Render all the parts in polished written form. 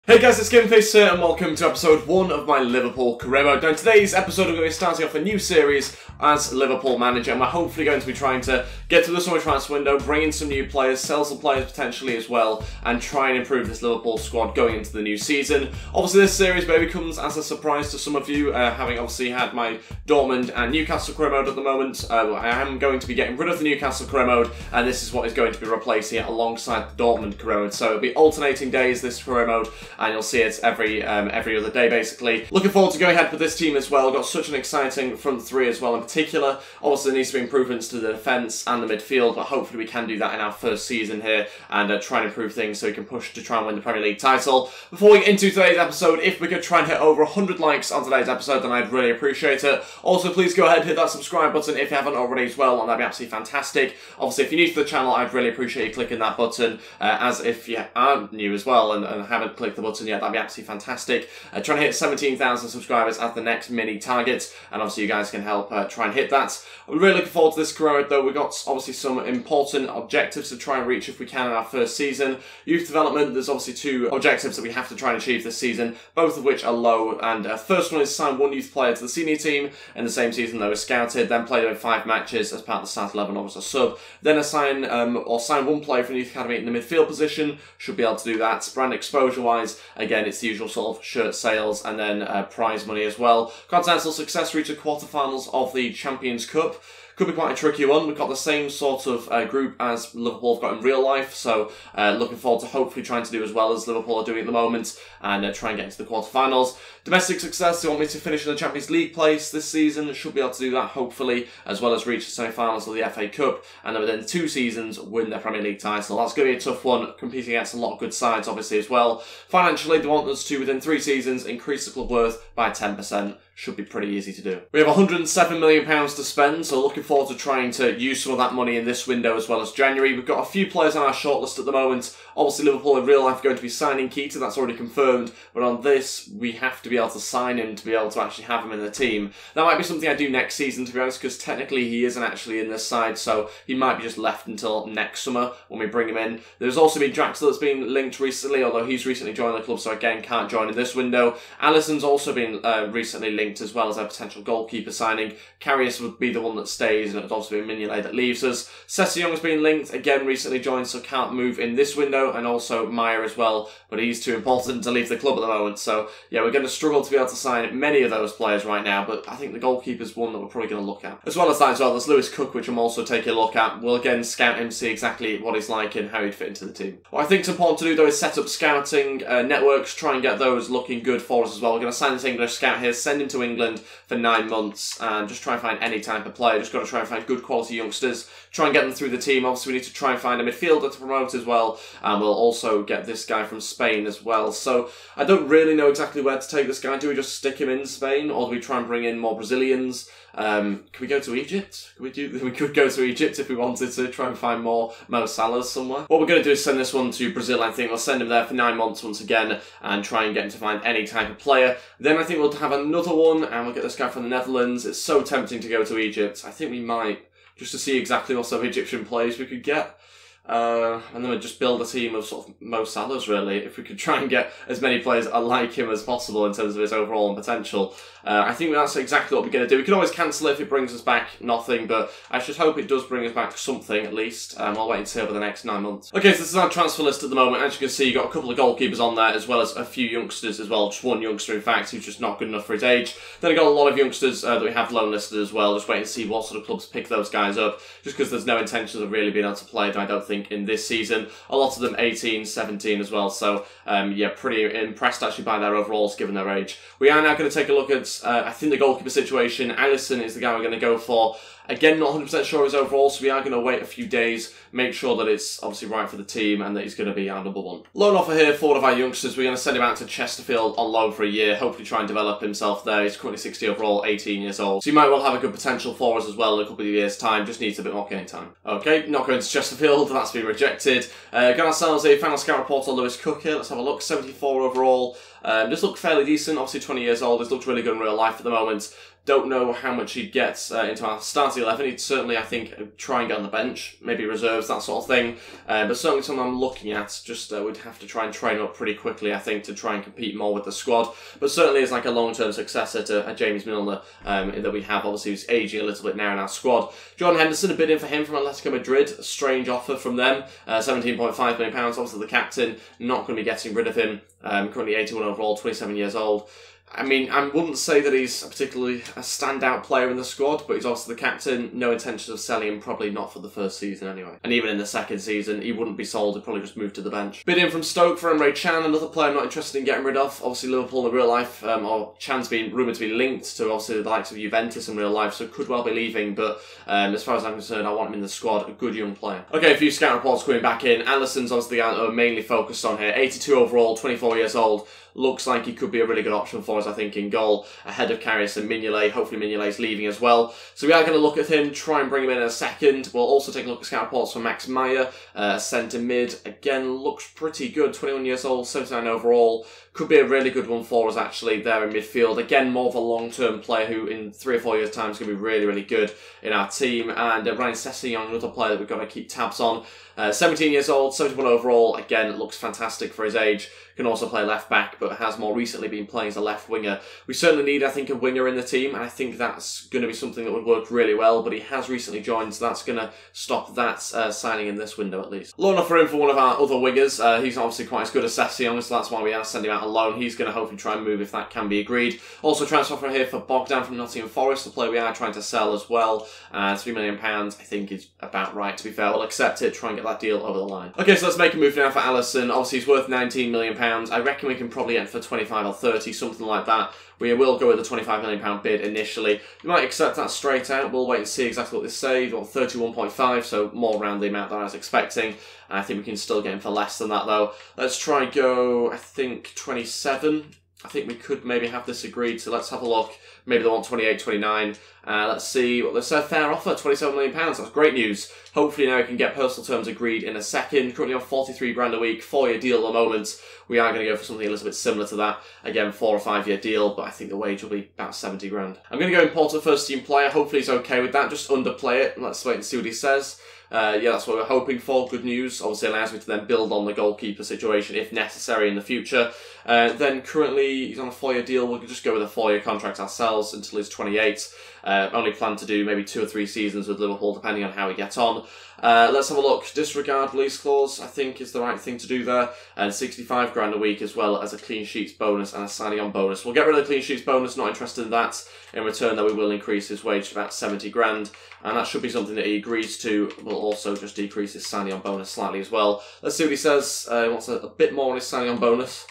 Hey guys, it's Gameface here and welcome to episode 1 of my Liverpool Career Mode. Now in today's episode I'm going to be starting off a new series as Liverpool manager, and we're hopefully going to be trying to get to the summer transfer window, bring in some new players, sell some players potentially as well, and try and improve this Liverpool squad going into the new season. Obviously this series maybe comes as a surprise to some of you, having obviously had my Dortmund and Newcastle Career Mode at the moment. I am going to be getting rid of the Newcastle Career Mode, and this is what is going to be replacing it alongside the Dortmund Career Mode. So it'll be alternating days, this Career Mode, and you'll see it every other day basically. Looking forward to going ahead with this team as well. Got such an exciting front three as well in particular. Obviously there needs to be improvements to the defence and the midfield, but hopefully we can do that in our first season here and try and improve things so we can push to try and win the Premier League title. Before we get into today's episode, if we could try and hit over 100 likes on today's episode, then I'd really appreciate it. Also please go ahead and hit that subscribe button if you haven't already as well, and that'd be absolutely fantastic. Obviously if you're new to the channel, I'd really appreciate you clicking that button, as if you aren't new as well and haven't clicked the button yet, that'd be absolutely fantastic. Trying to hit 17,000 subscribers as the next mini target, and obviously you guys can help try and hit that. I'm really looking forward to this career mode though. We've got obviously some important objectives to try and reach if we can in our first season. Youth development, there's obviously 2 objectives that we have to try and achieve this season, both of which are low, and first one is sign 1 youth player to the senior team in the same season they were scouted, then play them in 5 matches as part of the start 11 or as a sub, then sign 1 player from the youth academy in the midfield position. Should be able to do that. Brand exposure wise, again it's the usual sort of shirt sales and then prize money as well. Continental success, reach the quarterfinals of the Champions Cup. Could be quite a tricky one. We've got the same sort of group as Liverpool have got in real life, so looking forward to hopefully trying to do as well as Liverpool are doing at the moment and try and get into the quarterfinals. Domestic success, they want me to finish in the Champions League place this season. Should be able to do that hopefully, as well as reach the semi-finals of the FA Cup, and then within 2 seasons win their Premier League title. That's going to be a tough one, competing against a lot of good sides obviously as well. Financially, they want us to, within 3 seasons, increase the club worth by 10%. Should be pretty easy to do. We have £107 million to spend, so looking forward to trying to use some of that money in this window as well as January. We've got a few players on our shortlist at the moment. Obviously Liverpool in real life are going to be signing Keita, that's already confirmed, but on this we have to be able to sign him to be able to actually have him in the team. That might be something I do next season to be honest, because technically he isn't actually in this side, so he might be just left until next summer when we bring him in. There's also been Draxler that's been linked recently, although he's recently joined the club, so again can't join in this window. Alisson's also been recently linked as well as a potential goalkeeper signing. Karius would be the one that stays, and it's also been Mignolet that leaves us. Sessegnon been linked, again recently joined, so can't move in this window, and also Meyer as well, but he's too important to leave the club at the moment, so yeah, we're going to struggle to be able to sign many of those players right now, but I think the goalkeeper's one that we're probably going to look at. As well as that as well, there's Lewis Cook, which I'm also taking a look at. We'll again scout him, see exactly what he's like and how he'd fit into the team. What I think is important to do though is set up scouting networks, try and get those looking good for us as well. We're going to sign this English scout here, send him to England for 9 months, and just try and find any type of player. Just got to try and find good quality youngsters, try and get them through the team. Obviously we need to try and find a midfielder to promote as well, and we'll also get this guy from Spain as well. So I don't really know exactly where to take this guy. Do we just stick him in Spain, or do we try and bring in more Brazilians? Can we go to Egypt? We could go to Egypt if we wanted to try and find more Mo Salahs somewhere. What we're going to do is send this one to Brazil. I think we'll send him there for 9 months once again and try and get him to find any type of player. Then I think we'll have another one and we'll get this guy from the Netherlands. It's so tempting to go to Egypt. I think we might, just to see exactly what sort of Egyptian players we could get. And then we'd just build a team of sort of Mo Salahs really, if we could try and get as many players like him as possible in terms of his overall potential. I think that's exactly what we're going to do. We can always cancel it if it brings us back nothing, but I should hope it does bring us back something at least. I'll wait and see over the next 9 months. Okay, so this is our transfer list at the moment. As you can see, you've got a couple of goalkeepers on there, as well as a few youngsters as well. Just one youngster, in fact, who's just not good enough for his age. Then we've got a lot of youngsters that we have loan listed as well. Just waiting to see what sort of clubs pick those guys up, just because there's no intentions of really being able to play them, I don't think, in this season. A lot of them 18, 17 as well, so yeah, pretty impressed actually by their overalls given their age. We are now going to take a look at, I think, the goalkeeper situation. Alisson is the guy we're going to go for. Again, not 100% sure of his overall, so we are going to wait a few days, make sure that it's obviously right for the team and that he's going to be our number 1. Loan offer here for one of our youngsters. We're going to send him out to Chesterfield on loan for a year, hopefully try and develop himself there. He's currently 60 overall, 18 years old. So he might well have a good potential for us as well in a couple of years' time, just needs a bit more game time. Okay, not going to Chesterfield, that's been rejected. Got ourselves a final scout report on Lewis Cook here. Let's have a look, 74 overall. Just looked fairly decent, obviously 20 years old. He's looked really good in real life at the moment. Don't know how much he'd get into our starting 11. He'd certainly, I think, try and get on the bench, maybe reserves, that sort of thing. But certainly something I'm looking at. Just would have to try and train up pretty quickly, I think, to try and compete more with the squad. But certainly is like a long-term successor to James Milner that we have. Obviously, who's aging a little bit now in our squad. Jordan Henderson, a bid in for him from Atletico Madrid. A strange offer from them. £17.5 million. Obviously, the captain, not going to be getting rid of him. Currently 81 overall, 27 years old. I mean, I wouldn't say that he's particularly a standout player in the squad, but he's also the captain. No intention of selling him, probably not for the first season anyway. And even in the second season, he wouldn't be sold, he'd probably just move to the bench. Bid in from Stoke for Emre Can, another player I'm not interested in getting rid of. Obviously Liverpool in real life, or Can's been rumoured to be linked to obviously the likes of Juventus in real life, so could well be leaving, but as far as I'm concerned, I want him in the squad, a good young player. Okay, a few scout reports coming back in. Anderson's obviously the guy that we're mainly focused on here. 82 overall, 24 years old. Looks like he could be a really good option for us, I think, in goal, ahead of Karius and Mignolet. Hopefully Mignolet's leaving as well. So we are going to look at him, try and bring him in a second. We'll also take a look at scout reports for Max Meyer, centre mid. Again, looks pretty good, 21 years old, 79 overall. Could be a really good one for us, actually, there in midfield. Again, more of a long-term player who, in 3 or 4 years' time, is going to be really, really good in our team. And Ryan Sessegnon, another player that we've got to keep tabs on. 17 years old, 71 overall. Again, looks fantastic for his age. Can also play left back, but has more recently been playing as a left winger. We certainly need, I think, a winger in the team, and I think that's going to be something that would work really well, but he has recently joined, so that's going to stop that signing in this window at least. Loan offer in for one of our other wingers. He's obviously quite as good as Sessegnon, so that's why we are sending him out on loan. He's going to hopefully try and move if that can be agreed. Also transfer offer here for Bogdan from Nottingham Forest, the player we are trying to sell as well. £3 million, I think is about right, to be fair. We'll accept it, try and get that deal over the line. Okay, so let's make a move now for Alisson. Obviously, he's worth £19 million. I reckon we can probably enter for 25 or 30, something like that. We will go with a £25 million bid initially. We might accept that straight out. We'll wait and see exactly what they say. Well, 31.5, so more around the amount that I was expecting. I think we can still get him for less than that, though. Let's try and go, I think, 27. I think we could maybe have this agreed, so let's have a look. Maybe they want 28, 29. Let's see. Well, let's say a fair offer, £27 million. That's great news. Hopefully now we can get personal terms agreed in a second. Currently on 43 grand a week, 4-year deal at the moment. We are going to go for something a little bit similar to that. Again, 4 or 5 year deal, but I think the wage will be about 70 grand. I'm going to go import a first team player. Hopefully he's okay with that. Just underplay it. Let's wait and see what he says. Yeah, that's what we're hoping for. Good news. Obviously allows me to then build on the goalkeeper situation if necessary in the future. Then currently he's on a 4-year deal. We'll just go with a 4-year contract ourselves until he's 28. Only plan to do maybe 2 or 3 seasons with Liverpool, depending on how we get on. Let's have a look. Disregard release clause, I think, is the right thing to do there. And 65 grand a week, as well as a clean sheets bonus and a signing on bonus. We'll get rid of the clean sheets bonus, not interested in that. In return, though, we will increase his wage to about 70 grand. And that should be something that he agrees to. We'll also just decrease his signing on bonus slightly as well. Let's see what he says. He wants a bit more on his signing on bonus.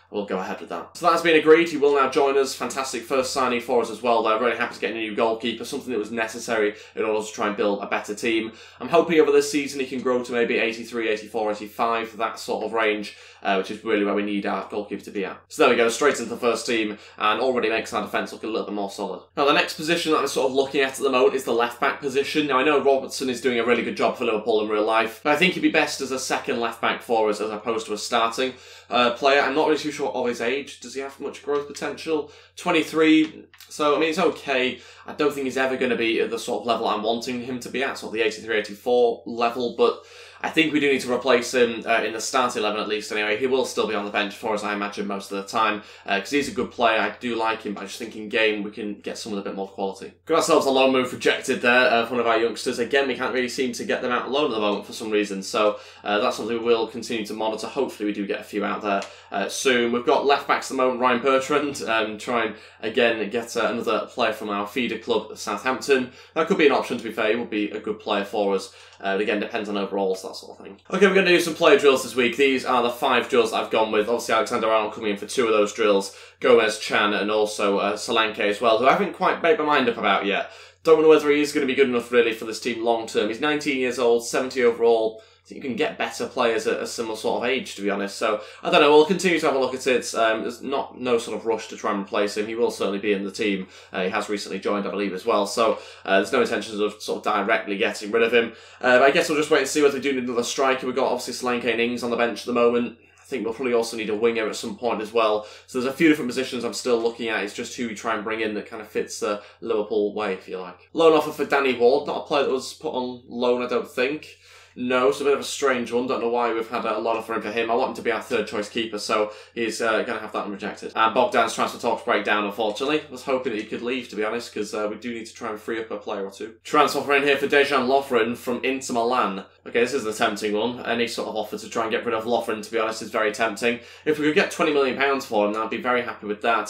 We'll go ahead with that. So that's been agreed. He will now join us. Fantastic first signing for us as well. They're really happy to get a new goalkeeper, something that was necessary in order to try and build a better team. I'm hoping over this season he can grow to maybe 83, 84, 85, that sort of range, which is really where we need our goalkeeper to be at. So there we go, straight into the first team, and already makes our defence look a little bit more solid. Now the next position that I'm sort of looking at the moment is the left-back position. Now I know Robertson is doing a really good job for Liverpool in real life, but I think he'd be best as a second left-back for us as opposed to a starting player. I'm not really too sure of his age. Does he have much growth potential? 23, so I mean it's okay. I don't think he's ever going to be at the sort of level I'm wanting him to be at, sort of the 83, 84 level, but I think we do need to replace him in the starting 11 at least anyway. He will still be on the bench for us, I imagine, most of the time, because he's a good player. I do like him, but I just think in game we can get someone with a bit more quality. Got ourselves a loan move rejected there for one of our youngsters. Again, we can't really seem to get them out on loan at the moment for some reason, so that's something we will continue to monitor. Hopefully we do get a few out there soon. We've got left backs at the moment, Ryan Bertrand, try and again get another player from our feeder club, Southampton. That could be an option, to be fair. He would be a good player for us. But again, depends on overalls, that sort of thing. Okay, we're going to do some player drills this week. These are the 5 drills that I've gone with. Obviously, Alexander-Arnold coming in for 2 of those drills. Gomez, Chan, and also Solanke as well, who I haven't quite made my mind up about yet. Don't know whether he is going to be good enough, really, for this team long term. He's 19 years old, 70 overall. I think you can get better players at a similar sort of age, to be honest. So, I don't know, we'll continue to have a look at it. There's no sort of rush to try and replace him. He will certainly be in the team. He has recently joined, I believe, as well. So, there's no intentions of sort of directly getting rid of him. But I guess we'll just wait and see whether we do need another striker. We've got, obviously, Solanke and Ings on the bench at the moment. I I think we'll probably also need a winger at some point as well. So there's a few different positions I'm still looking at. It's just who we try and bring in that kind of fits the Liverpool way, if you like. Loan offer for Danny Ward. Not a player that was put on loan, I don't think. No, it's a bit of a strange one. Don't know why we've had a loan offer for him. I want him to be our third choice keeper, so he's going to have that one rejected. And Bogdan's transfer talks break down, unfortunately. I was hoping that he could leave, to be honest, because we do need to try and free up a player or two. Transfer offer in here for Dejan Lovren from Inter Milan. Okay, this is the tempting one. Any sort of offer to try and get rid of Lovren, to be honest, is very tempting. If we could get £20 million for him, then I'd be very happy with that.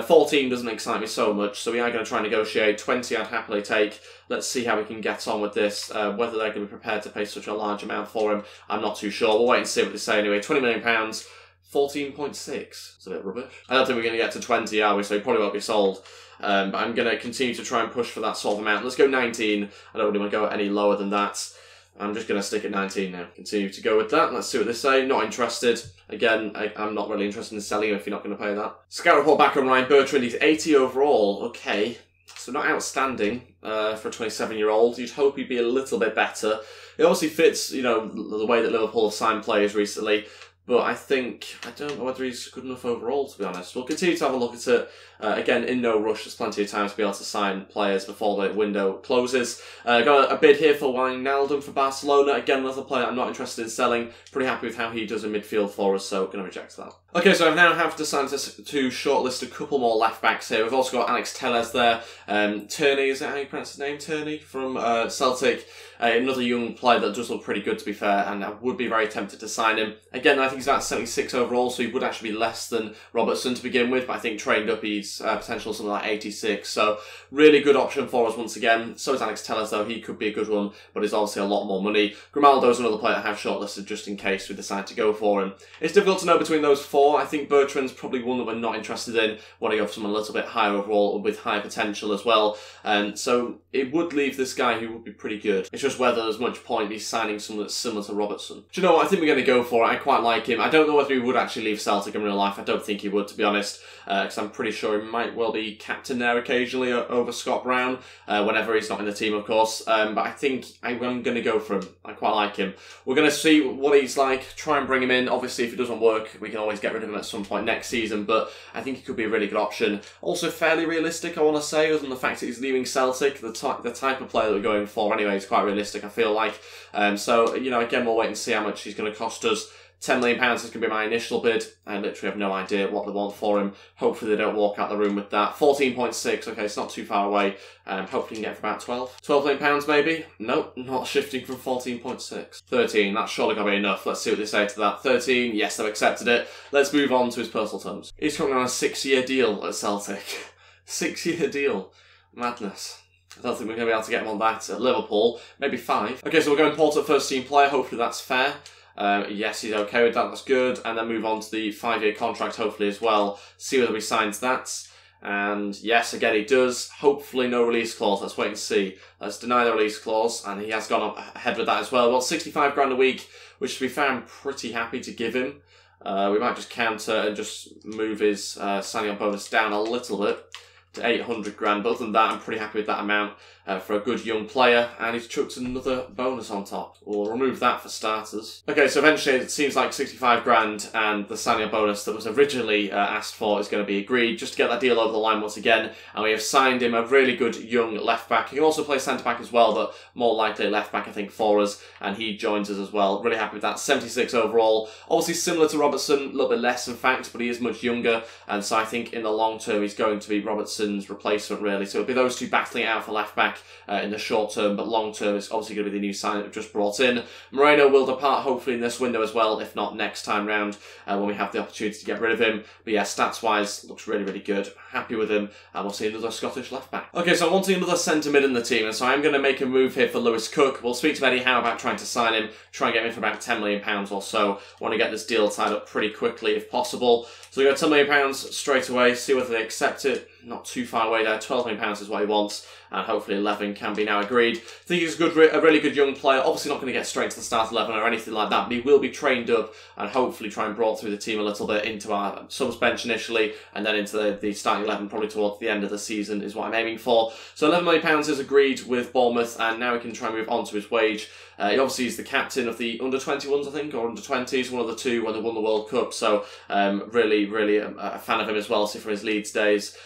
14 doesn't excite me so much, so we are going to try and negotiate. 20 I'd happily take. Let's see how we can get on with this. Whether they're going to be prepared to pay such a large amount for him, I'm not too sure. We'll wait and see what they say anyway. £20 million, 14.6. It's a bit rubbish. I don't think we're going to get to 20, are we? So he probably won't be sold. But I'm going to continue to try and push for that sort of amount. Let's go 19. I don't really want to go any lower than that. I'm just going to stick at 19 now. Continue to go with that. Let's see what they say. Not interested. Again, I'm not really interested in selling him if you're not going to pay that. Scout report back on Ryan Bertrand. He's 80 overall. Okay. So not outstanding for a 27-year-old. You'd hope he'd be a little bit better. It obviously fits, you know, the way that Liverpool have signed players recently. But I don't know whether he's good enough overall, to be honest. We'll continue to have a look at it. Again, in no rush. There's plenty of time to be able to sign players before the window closes. Got a bid here for Wijnaldum for Barcelona. Again, another player I'm not interested in selling. Pretty happy with how he does in midfield for us, so going to reject that. Okay, so I now have decided to shortlist a couple more left-backs here. We've also got Alex Telles there. Tierney, is that how you pronounce his name? Tierney from Celtic. Another young player that does look pretty good, to be fair, and I would be very tempted to sign him. Again, I think he's about 76 overall, so he would actually be less than Robertson to begin with, but I think trained up he's potential something like 86, so really good option for us once again. So is Alex Telles, though. He could be a good one, but he's obviously a lot more money. Grimaldo's another player I have shortlisted just in case we decide to go for him. It's difficult to know between those four. I think Bertrand's probably one that we're not interested in. Want to go for someone a little bit higher overall with high potential as well. So it would leave this guy who would be pretty good. It's just whether there's much point in signing someone that's similar to Robertson. Do you know what? I think we're going to go for it. I quite like him. I don't know whether he would actually leave Celtic in real life. I don't think he would, to be honest, because I'm pretty sure he might well be captain there occasionally over Scott Brown, whenever he's not in the team, of course. But I think I'm going to go for him. I quite like him. We're going to see what he's like, try and bring him in. Obviously, if it doesn't work, we can always get rid of him at some point next season, but I think he could be a really good option. Also fairly realistic, I want to say, other than the fact that he's leaving Celtic. The type of player that we're going for anyway is quite realistic, I feel like. So, you know, again, we'll wait and see how much he's going to cost us. £10 million is going to be my initial bid. I literally have no idea what they want for him. Hopefully they don't walk out the room with that. 14.6, okay, it's not too far away. Hopefully we can get it for about 12. £12 million maybe? Nope, not shifting from 14.6. 13, that's surely got to be enough. Let's see what they say to that. 13, yes, they've accepted it. Let's move on to his personal terms. He's coming on a 6-year deal at Celtic. 6-year deal. Madness. I don't think we're going to be able to get him on that at Liverpool. Maybe 5. Okay, so we're going Porter first team player. Hopefully that's fair. Yes, he's okay with that. That's good. And then move on to the 5-year contract, hopefully, as well. See whether he signs that. And yes, again, he does. Hopefully no release clause. Let's wait and see. Let's deny the release clause. And he has gone ahead with that as well. Well, 65 grand a week, which to be fair, I'm pretty happy to give him. We might just counter and just move his signing on bonus down a little bit to 800 grand. But other than that, I'm pretty happy with that amount for a good young player. And he's chucked another bonus on top. We'll remove that for starters. Okay, so eventually it seems like 65 grand and the signing on bonus that was originally asked for is going to be agreed, just to get that deal over the line once again. And we have signed him a really good young left-back. He can also play centre-back as well, but more likely left-back, I think, for us. And he joins us as well. Really happy with that. 76 overall. Obviously similar to Robertson, a little bit less in fact, but he is much younger. And so I think in the long term, he's going to be Robertson's replacement, really. So it'll be those two battling it out for left-back in the short term, but long term it's obviously going to be the new sign that we've just brought in. Moreno will depart hopefully in this window as well, if not next time round when we have the opportunity to get rid of him. But yeah, stats wise looks really, really good. Happy with him, and we'll see another Scottish left back. Okay, so I'm wanting another centre mid in the team, and so I'm going to make a move here for Lewis Cook. We'll speak to Eddie Howe about trying to sign him, try and get him for about £10 million or so. Want to get this deal tied up pretty quickly if possible. So we got £10 million straight away, see whether they accept it. Not too far away there. £12 million is what he wants, and hopefully 11 can be now agreed. I think he's a really good young player. Obviously not going to get straight to the start 11 or anything like that, but he will be trained up and hopefully try and brought through the team a little bit into our subs bench initially, and then into the starting 11 probably towards the end of the season is what I'm aiming for. So £11 million is agreed with Bournemouth, and now we can try and move on to his wage. He obviously is the captain of the under-21s, I think, or under-20s, one of the two when they won the World Cup. So really a fan of him as well, see from his Leeds days.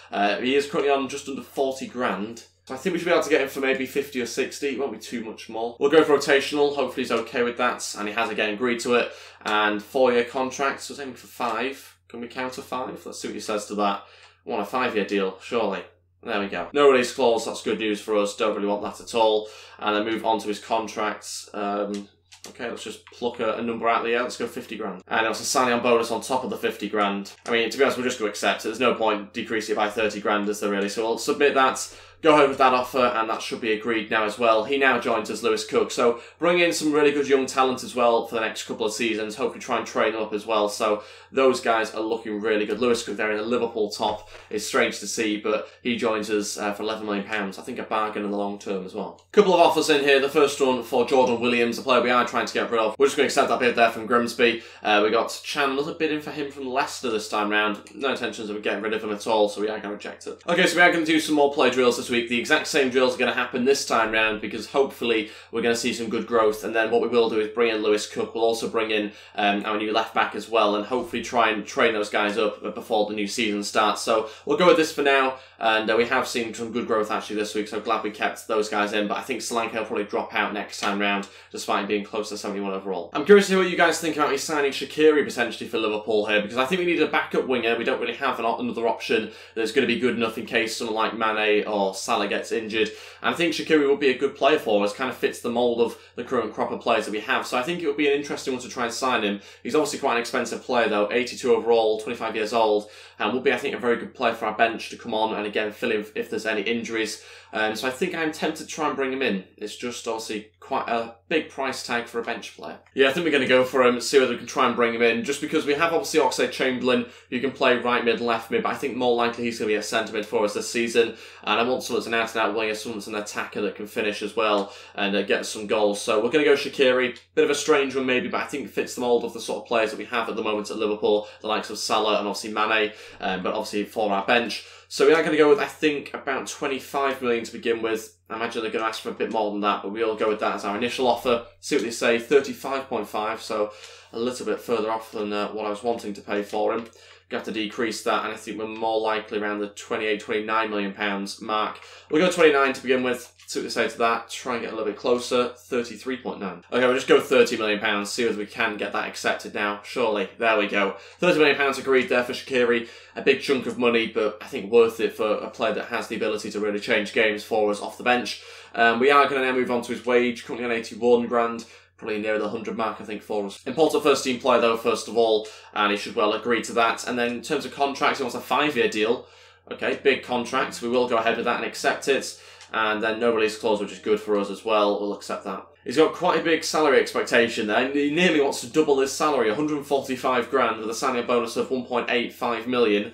He is currently on just under 40 grand. So I think we should be able to get him for maybe 50 or 60. It won't be too much more. We'll go for rotational. Hopefully he's okay with that. And he has again agreed to it. And 4-year contract. So it's aiming for 5. Can we counter 5? Let's see what he says to that. I want a 5-year deal, surely. There we go. No release clause. That's good news for us. Don't really want that at all. And then move on to his contracts. Okay, let's just pluck a number out of the air. Let's go 50 grand. And it's a signing on bonus on top of the 50 grand. I mean, to be honest, we're just going to accept it. There's no point decreasing it by 30 grand, is there really? So we'll submit that. Go ahead with that offer, and that should be agreed now as well. He now joins us, Lewis Cook. So bring in some really good young talent as well for the next couple of seasons. Hopefully try and train them up as well. So those guys are looking really good. Lewis Cook there in the Liverpool top is strange to see, but he joins us for £11 million. I think a bargain in the long term as well. Couple of offers in here. The first one for Jordan Williams, a player we are trying to get rid of. We're just going to accept that bid there from Grimsby. We got Chan, another bid in for him from Leicester this time round. No intentions of getting rid of him at all, so we are going to reject it. Okay, so we are going to do some more play drills this week. The exact same drills are going to happen this time round because hopefully we're going to see some good growth. And then what we will do is bring in Lewis Cook. We'll also bring in our new left back as well, and hopefully try and train those guys up before the new season starts. So we'll go with this for now. And we have seen some good growth actually this week, so glad we kept those guys in. But I think Solanke will probably drop out next time round, despite being close to 71 overall. I'm curious to hear what you guys think about me signing Shaqiri potentially for Liverpool here, because I think we need a backup winger. We don't really have another option that's going to be good enough in case someone like Mane or Salah gets injured. And I think Shaqiri would be a good player for us, kind of fits the mould of the current crop of players that we have. So I think it would be an interesting one to try and sign him. He's obviously quite an expensive player though, 82 overall, 25 years old, and will be, I think, a very good player for our bench to come on and again fill in if there's any injuries. So I think I'm tempted to try and bring him in. It's just obviously quite a big price tag for a bench player. Yeah, I think we're going to go for him, see whether we can try and bring him in, just because we have obviously Oxlade-Chamberlain, who can play right mid, left mid, but I think more likely he's going to be a centre mid for us this season. And I want someone that's an out-and-out winger, someone that's an attacker that can finish as well and get some goals. So we're going to go Shaqiri. Bit of a strange one maybe, but I think it fits the mould of the sort of players that we have at the moment at Liverpool, the likes of Salah and obviously Mane, but obviously for our bench. So we are going to go with, I think, about 25 million to begin with. I imagine they're going to ask for a bit more than that, but we'll go with that as our initial offer. See what they say, 35.5, so a little bit further off than what I was wanting to pay for him. We have to decrease that, and I think we're more likely around the 28, 29 million pounds mark. We'll go 29 to begin with. See what they say to that. Try and get a little bit closer. 33.9. Okay, we'll just go 30 million pounds. See whether we can get that accepted now. Surely. There we go. 30 million pounds agreed there for Shaqiri. A big chunk of money, but I think worth it for a player that has the ability to really change games for us off the bench. We are going to now move on to his wage. Currently on 81 grand. Probably near the 100 mark, I think, for us. Important first team player, though, first of all, and he should well agree to that. And then in terms of contracts, he wants a 5-year deal. Okay, big contract. We will go ahead with that and accept it. And then no release clause, which is good for us as well. We'll accept that. He's got quite a big salary expectation there. He nearly wants to double his salary, 145 grand, with a signing bonus of 1.85 million,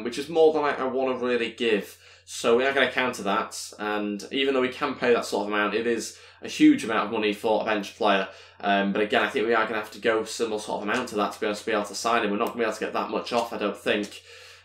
which is more than I want to really give. So we are going to counter that, and even though we can pay that sort of amount, it is a huge amount of money for a bench player. But again, I think we are going to have to go similar sort of amount to that to be able to sign him. We're not going to be able to get that much off, I don't think.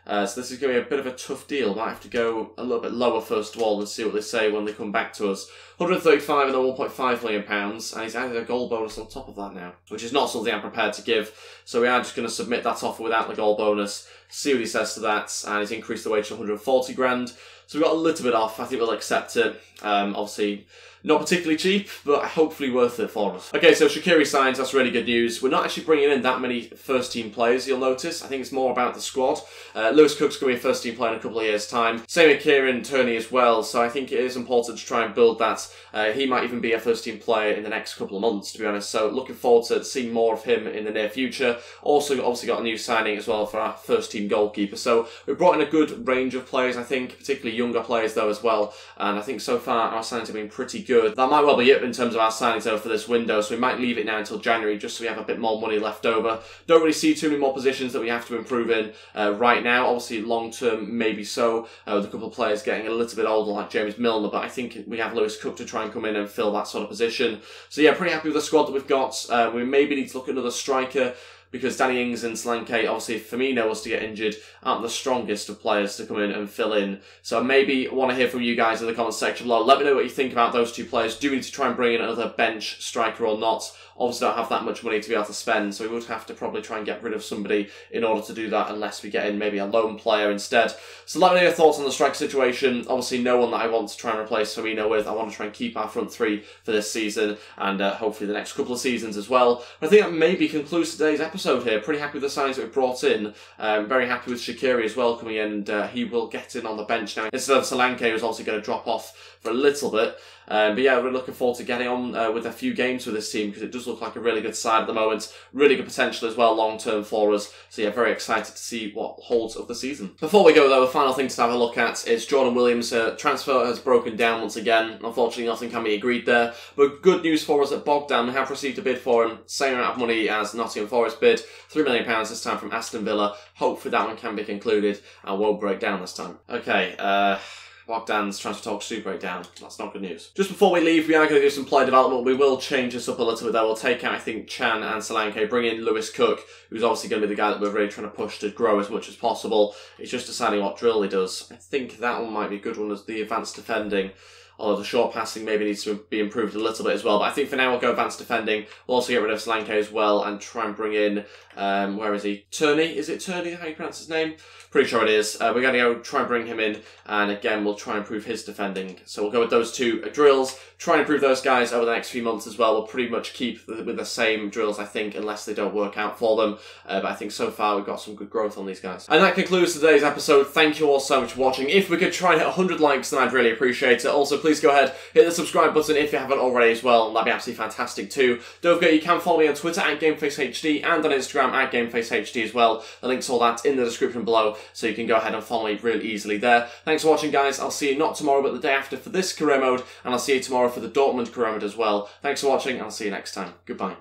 So this is going to be a bit of a tough deal. Might have to go a little bit lower first of all and see what they say when they come back to us. 135 and then 1.5 million pounds, and he's added a goal bonus on top of that now, which is not something I'm prepared to give. So we are just going to submit that offer without the goal bonus, see what he says to that, and he's increased the wage to 140 grand. So we got a little bit off. I think we'll accept it. Obviously, not particularly cheap, but hopefully worth it for us. Okay, so Shaqiri signs, that's really good news. We're not actually bringing in that many first-team players, you'll notice. I think it's more about the squad. Lewis Cook's going to be a first-team player in a couple of years' time. Same with Kieran Tierney as well, so I think it is important to try and build that. He might even be a first-team player in the next couple of months, to be honest, so looking forward to seeing more of him in the near future. Also, obviously got a new signing as well for our first-team goalkeeper. So we've brought in a good range of players, I think, particularly younger players, though, as well. And I think so far our signings have been pretty good. That might well be it in terms of our signings though for this window, so we might leave it now until January just so we have a bit more money left over. Don't really see too many more positions that we have to improve in right now. Obviously long term maybe so, with a couple of players getting a little bit older like James Milner, but I think we have Lewis Cook to try and come in and fill that sort of position. So yeah, pretty happy with the squad that we've got. We maybe need to look at another striker. because Danny Ings and Solanke, obviously if Firmino was to get injured, aren't the strongest of players to come in and fill in. So maybe I want to hear from you guys in the comments section below. Let me know what you think about those two players. Do we need to try and bring in another bench striker or not? Obviously don't have that much money to be able to spend, so we would have to probably try and get rid of somebody in order to do that, unless we get in maybe a lone player instead. So let me know your thoughts on the striker situation. Obviously no one that I want to try and replace Firmino with. I want to try and keep our front three for this season, and hopefully the next couple of seasons as well. But I think that maybe concludes today's episode here. Pretty happy with the signings that we've brought in. Very happy with Shaqiri as well coming in, and he will get in on the bench now, instead of Solanke, who's also going to drop off for a little bit. But yeah, we're looking forward to getting on with a few games with this team, because it does look like a really good side at the moment. Really good potential as well long-term for us. So yeah, very excited to see what holds of the season. Before we go though, the final thing to have a look at is Jordan Williams' transfer has broken down once again. Unfortunately, nothing can be agreed there. But good news for us at Bogdan. We have received a bid for him, same amount of money as Nottingham Forest bid, £3 million this time from Aston Villa. Hopefully that one can be concluded and won't break down this time. Okay, Bogdan's transfer talks do break down. That's not good news. Just before we leave, we are going to do some player development. We will change this up a little bit though. We'll take out, I think, Chan and Solanke, bring in Lewis Cook, who's obviously going to be the guy that we're really trying to push to grow as much as possible. It's just deciding what drill he does. I think that one might be a good one as the advanced defending. Although the short passing maybe needs to be improved a little bit as well. But I think for now we'll go advanced defending. We'll also get rid of Solanke as well and try and bring in, where is he? Turney? Is it Turney, how you pronounce his name? Pretty sure it is. We're going to go try and bring him in. And again, we'll try and improve his defending. So we'll go with those two drills. Try and improve those guys over the next few months as well. We'll pretty much keep with the same drills, I think, unless they don't work out for them. But I think so far we've got some good growth on these guys. And that concludes today's episode. Thank you all so much for watching. If we could try and hit 100 likes, then I'd really appreciate it. Also, please go ahead, hit the subscribe button if you haven't already as well. That'd be absolutely fantastic too. Don't forget you can follow me on Twitter at GameFaceHD and on Instagram at GameFaceHD as well. The links to all that in the description below, so you can go ahead and follow me really easily there. Thanks for watching, guys. I'll see you not tomorrow, but the day after for this career mode, and I'll see you tomorrow for the Dortmund career mode as well. Thanks for watching, and I'll see you next time. Goodbye.